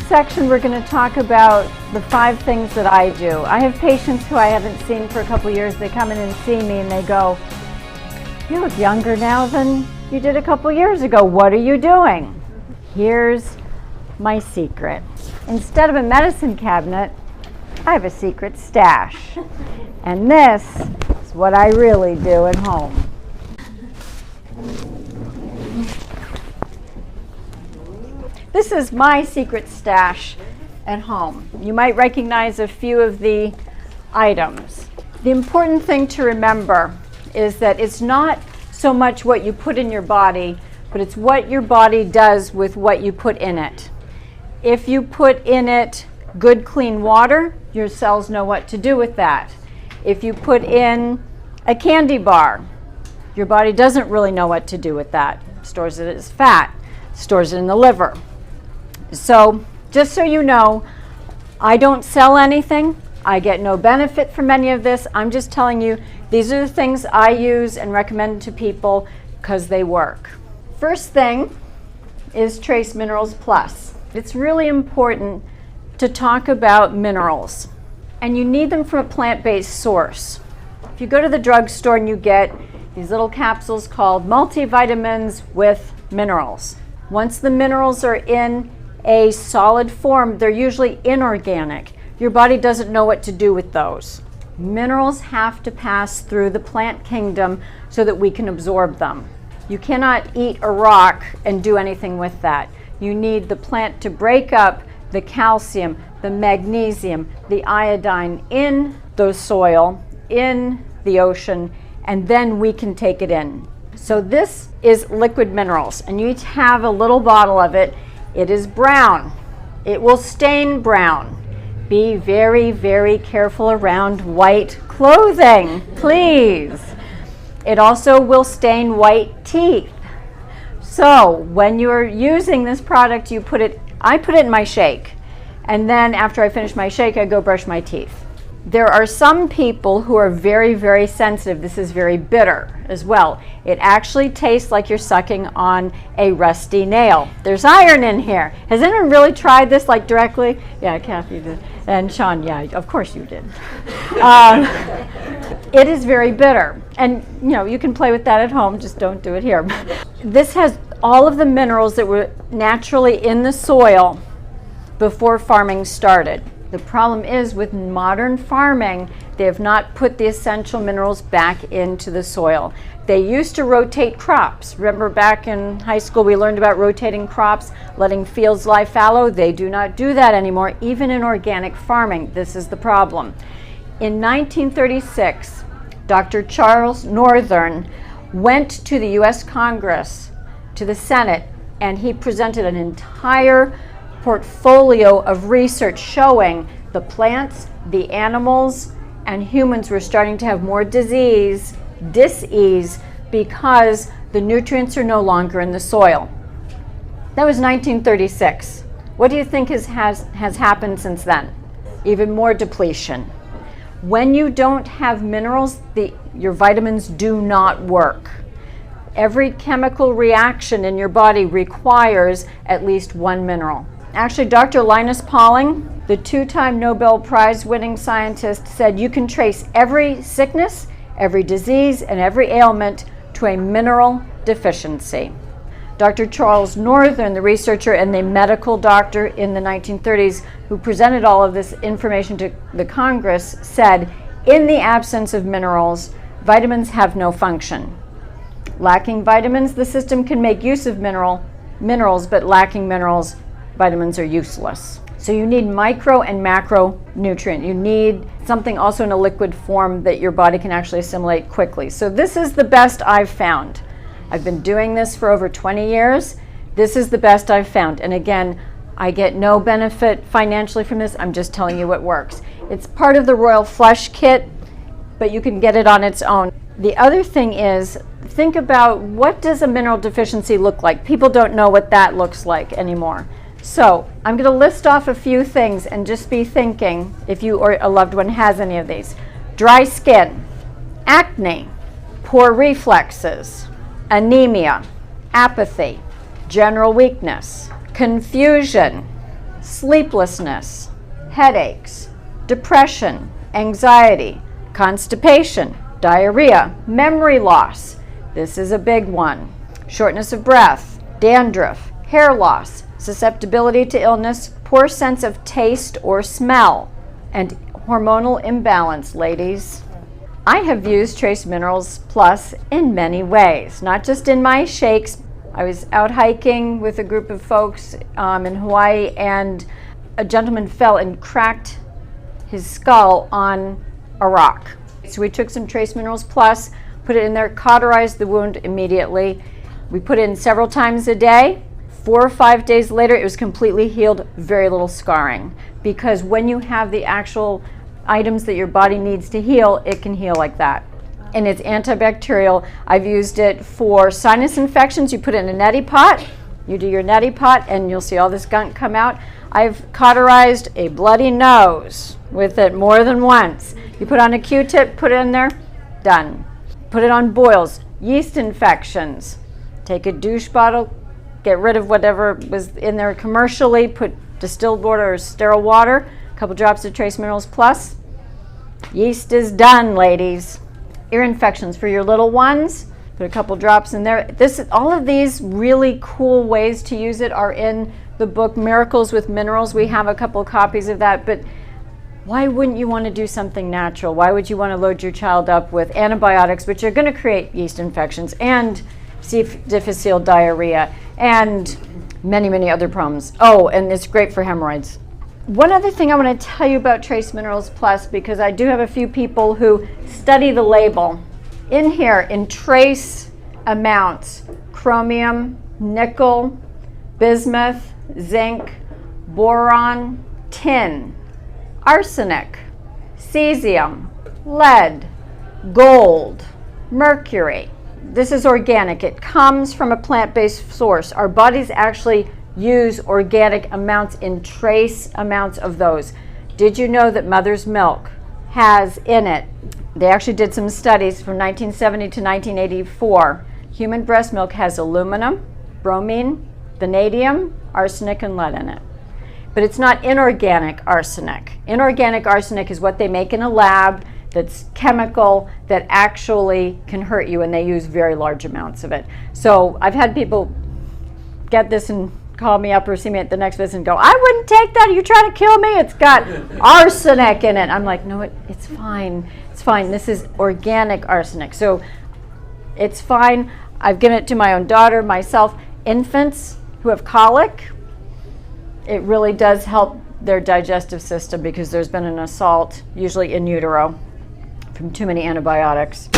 section, we're going to talk about the 5 things that I do. I have patients who I haven't seen for a couple years. They come in and see me and they go, "You look younger now than you did a couple years ago. What are you doing?" Here's my secret. Instead of a medicine cabinet, I have a secret stash. And this is what I really do at home. This is my secret stash at home. You might recognize a few of the items. The important thing to remember is that it's not so much what you put in your body, but it's what your body does with what you put in it. If you put in it good, clean water, your cells know what to do with that. If you put in a candy bar, your body doesn't really know what to do with that. Stores it as fat, stores it in the liver. So just so you know, I don't sell anything. I get no benefit from any of this. I'm just telling you, these are the things I use and recommend to people because they work. First thing is Trace Minerals Plus. It's really important to talk about minerals, and you need them from a plant-based source. If you go to the drugstore and you get these little capsules called multivitamins with minerals. Once the minerals are in a solid form, they're usually inorganic. Your body doesn't know what to do with those. Minerals have to pass through the plant kingdom so that we can absorb them. You cannot eat a rock and do anything with that. You need the plant to break up the calcium, the magnesium, the iodine in the soil, in the ocean, and then we can take it in. So this is liquid minerals, and you each have a little bottle of it. It is brown. It will stain brown. Be very, very careful around white clothing, please. It also will stain white teeth. So when you're using this product, I put it in my shake. And then after I finish my shake, I go brush my teeth. There are some people who are very, very sensitive. This is very bitter as well. It actually tastes like you're sucking on a rusty nail. There's iron in here. Has anyone really tried this like directly? Yeah, Kathy did. And Sean, yeah, of course you did. It is very bitter. And you can play with that at home, just don't do it here. This has all of the minerals that were naturally in the soil before farming started. The problem is with modern farming, they have not put the essential minerals back into the soil. They used to rotate crops. Remember back in high school we learned about rotating crops, letting fields lie fallow? They do not do that anymore, even in organic farming. This is the problem. In 1936, Dr. Charles Northern went to the US Congress, to the Senate, and he presented an entire portfolio of research showing the plants, the animals, and humans were starting to have more dis-ease because the nutrients are no longer in the soil. That was 1936. What do you think has happened since then? Even more depletion. When you don't have minerals, your vitamins do not work. Every chemical reaction in your body requires at least one mineral. Actually, Dr. Linus Pauling, the 2-time Nobel Prize winning scientist, said you can trace every sickness, every disease, and every ailment to a mineral deficiency. Dr. Charles Northern, the researcher and the medical doctor in the 1930s who presented all of this information to the Congress, said, in the absence of minerals, vitamins have no function. Lacking vitamins, the system can make use of minerals, but lacking minerals, vitamins are useless. So you need micro and macronutrient. You need something also in a liquid form that your body can actually assimilate quickly. So this is the best I've found. I've been doing this for over 20 years. This is the best I've found. And again, I get no benefit financially from this. I'm just telling you what works. It's part of the Royal Flush Kit, but you can get it on its own. The other thing is, think about what does a mineral deficiency look like? People don't know what that looks like anymore. So I'm going to list off a few things and just be thinking if you or a loved one has any of these. Dry skin, acne, poor reflexes, anemia, apathy, general weakness, confusion, sleeplessness, headaches, depression, anxiety, constipation, diarrhea, memory loss. This is a big one. Shortness of breath, dandruff, hair loss, susceptibility to illness, poor sense of taste or smell, and hormonal imbalance, ladies. I have used Trace Minerals Plus in many ways, not just in my shakes. I was out hiking with a group of folks in Hawaii, and a gentleman fell and cracked his skull on a rock. So we took some Trace Minerals Plus, put it in there, cauterized the wound immediately. We put it in several times a day. 4 or 5 days later, it was completely healed, very little scarring. Because when you have the actual items that your body needs to heal, it can heal like that. And it's antibacterial. I've used it for sinus infections. You put it in a neti pot, you do your neti pot, and you'll see all this gunk come out. I've cauterized a bloody nose with it more than once. You put on a Q-tip, put it in there, done. Put it on boils, yeast infections. Take a douche bottle, get rid of whatever was in there commercially, put distilled water or sterile water, a couple drops of Trace Minerals Plus. Yeast is done, ladies. Ear infections for your little ones, put a couple drops in there. All of these really cool ways to use it are in the book Miracles with Minerals. We have a couple copies of that, but why wouldn't you want to do something natural? Why would you want to load your child up with antibiotics, which are going to create yeast infections and C. difficile diarrhea and many, many other problems? Oh, and it's great for hemorrhoids. One other thing I want to tell you about Trace Minerals Plus, because I do have a few people who study the label. In here, in trace amounts, chromium, nickel, bismuth, zinc, boron, tin, arsenic, cesium, lead, gold, mercury. This is organic. It comes from a plant-based source. Our bodies actually use organic amounts in trace amounts of those. Did you know that mother's milk has in it, they actually did some studies from 1970 to 1984, human breast milk has aluminum, bromine, vanadium, arsenic, and lead in it. But it's not inorganic arsenic. Inorganic arsenic is what they make in a lab that's chemical that actually can hurt you, and they use very large amounts of it. So I've had people get this and call me up or see me at the next visit and go, I wouldn't take that. Are you trying to kill me? It's got arsenic in it. I'm like, no, it's fine. It's fine. This is organic arsenic. So it's fine. I've given it to my own daughter, myself. Infants who have colic, it really does help their digestive system because there's been an assault, usually in utero, from too many antibiotics.